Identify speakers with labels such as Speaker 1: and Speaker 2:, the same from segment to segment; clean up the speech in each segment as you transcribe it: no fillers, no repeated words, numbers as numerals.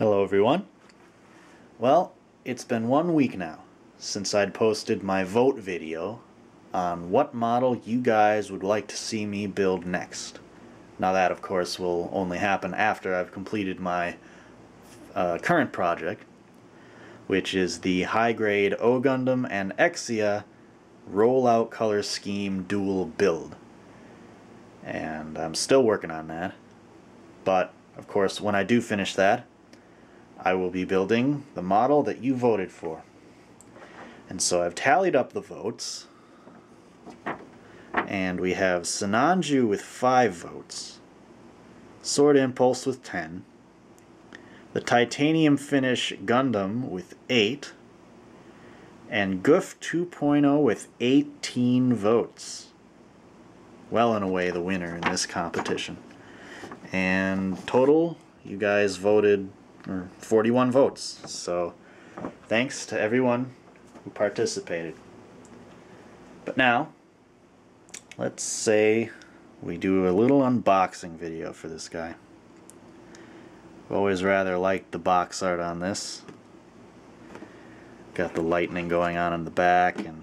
Speaker 1: Hello everyone. Well, it's been 1 week now since I'd posted my vote video on what model you guys would like to see me build next. Now that, of course, will only happen after I've completed my current project, which is the high-grade O Gundam and Exia rollout color scheme dual build. And I'm still working on that, but of course when I do finish that, I will be building the model that you voted for. And so I've tallied up the votes, and we have Sinanju with 5 votes, Sword Impulse with 10, the Titanium Finish Gundam with 8, and Goof 2.0 with 18 votes. Well and away the winner in this competition. And total, you guys voted 41 votes. So thanks to everyone who participated. But now, let's say we do a little unboxing video for this guy. I've always rather liked the box art on this. Got the lightning going on in the back and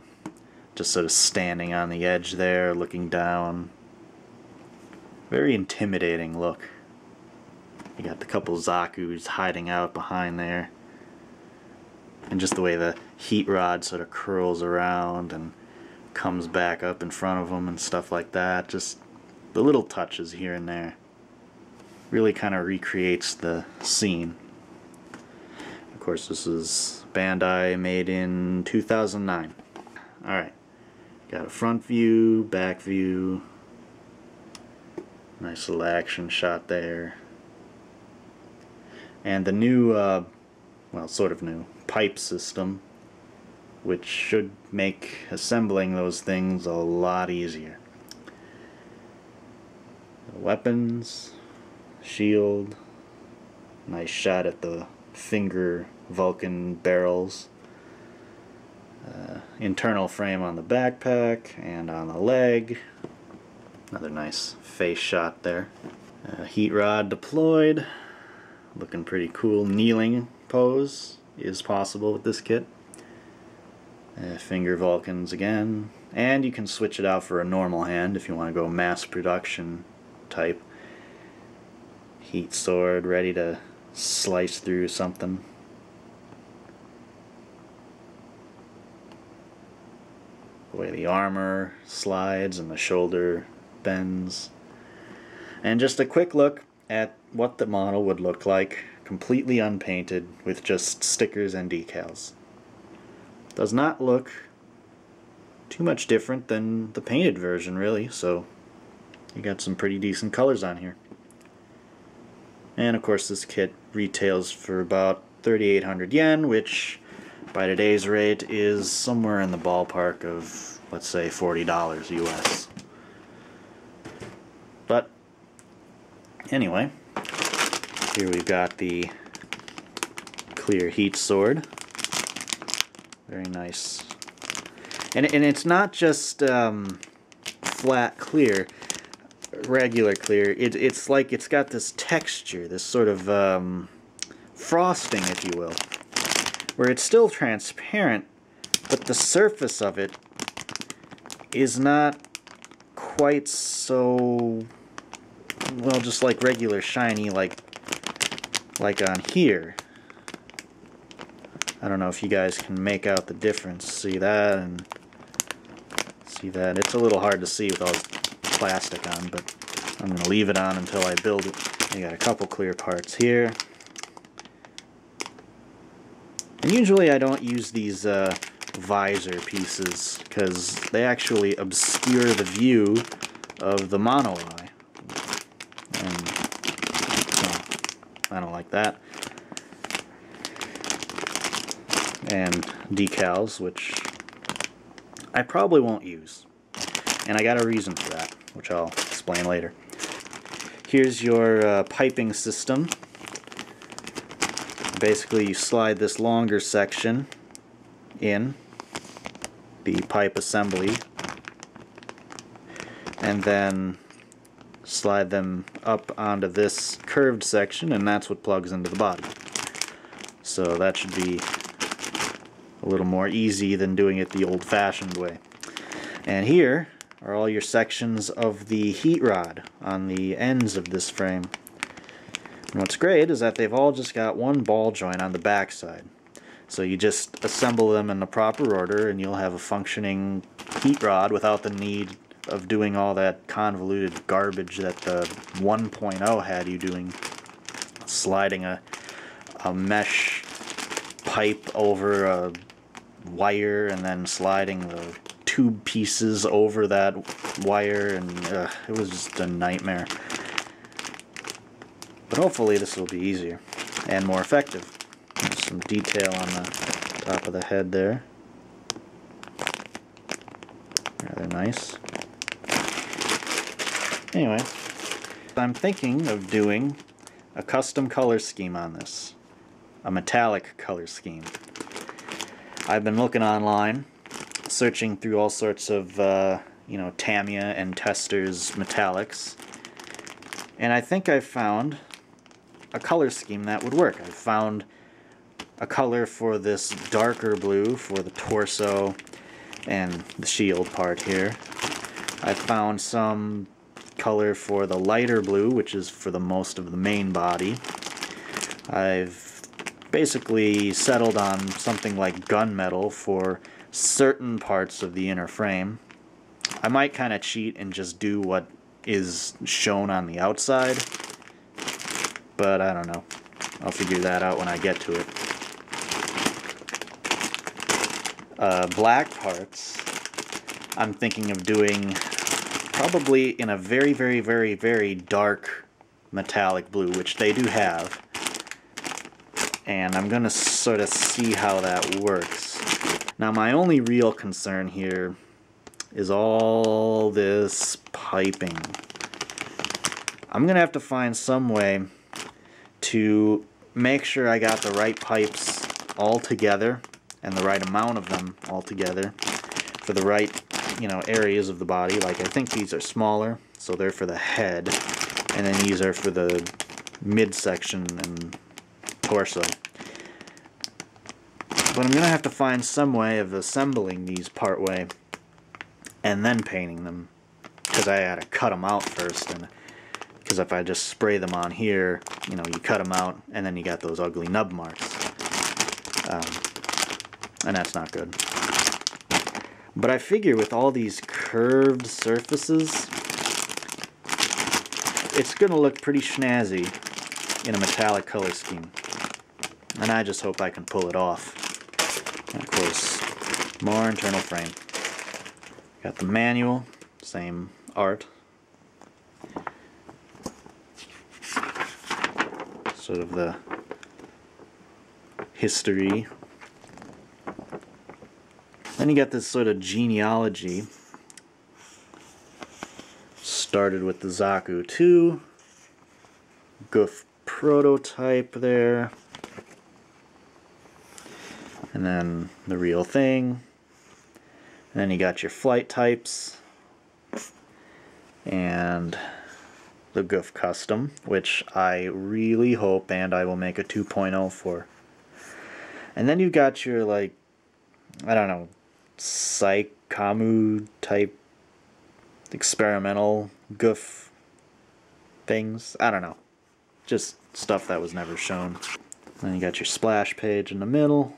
Speaker 1: just sort of standing on the edge there, looking down. Very intimidating look. You got the couple Zaku's hiding out behind there. And just the way the heat rod sort of curls around and comes back up in front of them and stuff like that. Just the little touches here and there. Really kind of recreates the scene. Of course, this is Bandai, made in 2009. Alright. Got a front view, back view. Nice little action shot there. And the new, well, sort of new, pipe system, which should make assembling those things a lot easier. Weapons, shield, nice shot at the finger Vulcan barrels. Internal frame on the backpack and on the leg. Another nice face shot there. Heat rod deployed. Looking pretty cool. Kneeling pose is possible with this kit. Finger Vulcans again. And you can switch it out for a normal hand if you want to go mass production type. Heat sword ready to slice through something. The way the armor slides and the shoulder bends. And just a quick look at what the model would look like completely unpainted with just stickers and decals. Does not look too much different than the painted version, really, so you got some pretty decent colors on here. And of course this kit retails for about 3,800 yen, which by today's rate is somewhere in the ballpark of, let's say, $40 US. But anyway, here we've got the clear heat sword. Very nice. And it's not just flat clear, regular clear. It's like it's got this texture, this sort of frosting, if you will, where it's still transparent, but the surface of it is not quite so, well, just like regular shiny, like on here. I don't know if you guys can make out the difference. See that and see that. It's a little hard to see with all this plastic on, but I'm going to leave it on until I build it. You got a couple clear parts here. And usually I don't use these visor pieces because they actually obscure the view of the mono eye. And I don't like that. And decals, which I probably won't use. And I got a reason for that, which I'll explain later. Here's your piping system. Basically, you slide this longer section in the pipe assembly, and then slide them up onto this curved section, and that's what plugs into the body. So that should be a little more easy than doing it the old-fashioned way. And here are all your sections of the heat rod on the ends of this frame. And what's great is that they've all just got one ball joint on the back side. So you just assemble them in the proper order and you'll have a functioning heat rod without the need of doing all that convoluted garbage that the 1.0 had you doing. Sliding a mesh pipe over a wire and then sliding the tube pieces over that wire, and it was just a nightmare. But hopefully this will be easier and more effective. There's some detail on the top of the head there. Rather nice. Anyway, I'm thinking of doing a custom color scheme on this. A metallic color scheme. I've been looking online, searching through all sorts of, Tamiya and Testors metallics, and I think I've found a color scheme that would work. I've found a color for this darker blue for the torso and the shield part here. I found some color for the lighter blue, which is for the most of the main body. I've basically settled on something like gunmetal for certain parts of the inner frame. I might kind of cheat and just do what is shown on the outside, but I don't know. I'll figure that out when I get to it. Black parts, I'm thinking of doing probably in a very, very, very, very dark metallic blue, which they do have. And I'm going to sort of see how that works. Now my only real concern here is all this piping. I'm going to have to find some way to make sure I got the right pipes all together and the right amount of them all together for the right, areas of the body. Like I think these are smaller, so they're for the head, and then these are for the midsection and torso. But I'm going to have to find some way of assembling these part way and then painting them, because I had to cut them out first, and because if I just spray them on here, you cut them out and then you got those ugly nub marks, and that's not good. But I figure with all these curved surfaces, it's going to look pretty snazzy in a metallic color scheme. And I just hope I can pull it off. And of course, more internal frame. Got the manual, same art. Sort of the history. Then you got this sort of genealogy. Started with the Zaku 2, Gouf prototype there, and then the real thing. And then you got your flight types, and the Gouf Custom, which I really hope and I will make a 2.0 for. And then you got your, like, I don't know, Saikamu type experimental Gouf things. I don't know. Just stuff that was never shown. Then you got your splash page in the middle.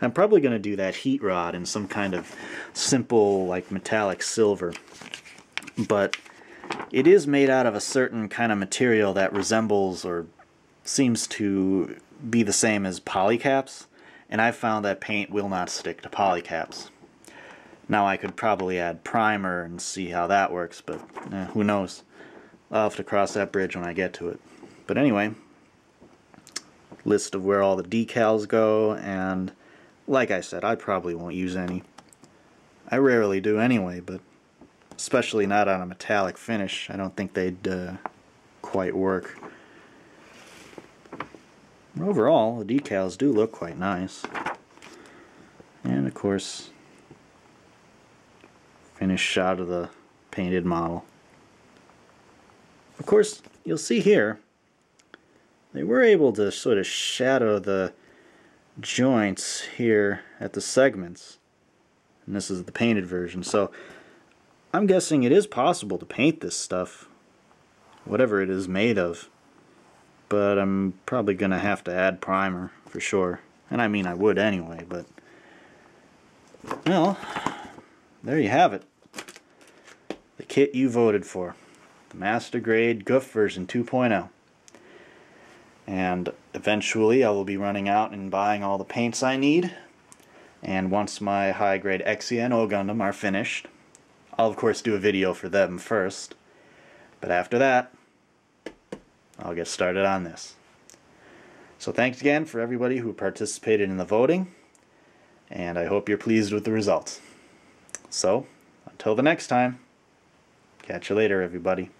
Speaker 1: I'm probably going to do that heat rod in some kind of simple, like, metallic silver. But it is made out of a certain kind of material that resembles or seems to be the same as polycaps, and I've found that paint will not stick to polycaps. Now I could probably add primer and see how that works, but who knows. I'll have to cross that bridge when I get to it. But anyway, list of where all the decals go, and like I said, I probably won't use any. I rarely do anyway, but especially not on a metallic finish. I don't think they'd quite work. Overall, the decals do look quite nice. And of course, finished shot of the painted model. Of course, you'll see here, they were able to sort of shadow the joints here at the segments. And this is the painted version, so I'm guessing it is possible to paint this stuff, whatever it is made of. But I'm probably going to have to add primer for sure. And I mean, I would anyway, but well, there you have it. The kit you voted for. The Master Grade Gouf version 2.0. And eventually I will be running out and buying all the paints I need. And once my high grade Exia and O Gundam are finished, I'll of course do a video for them first. But after that, I'll get started on this. So thanks again for everybody who participated in the voting, and I hope you're pleased with the results. So, until the next time, catch you later everybody.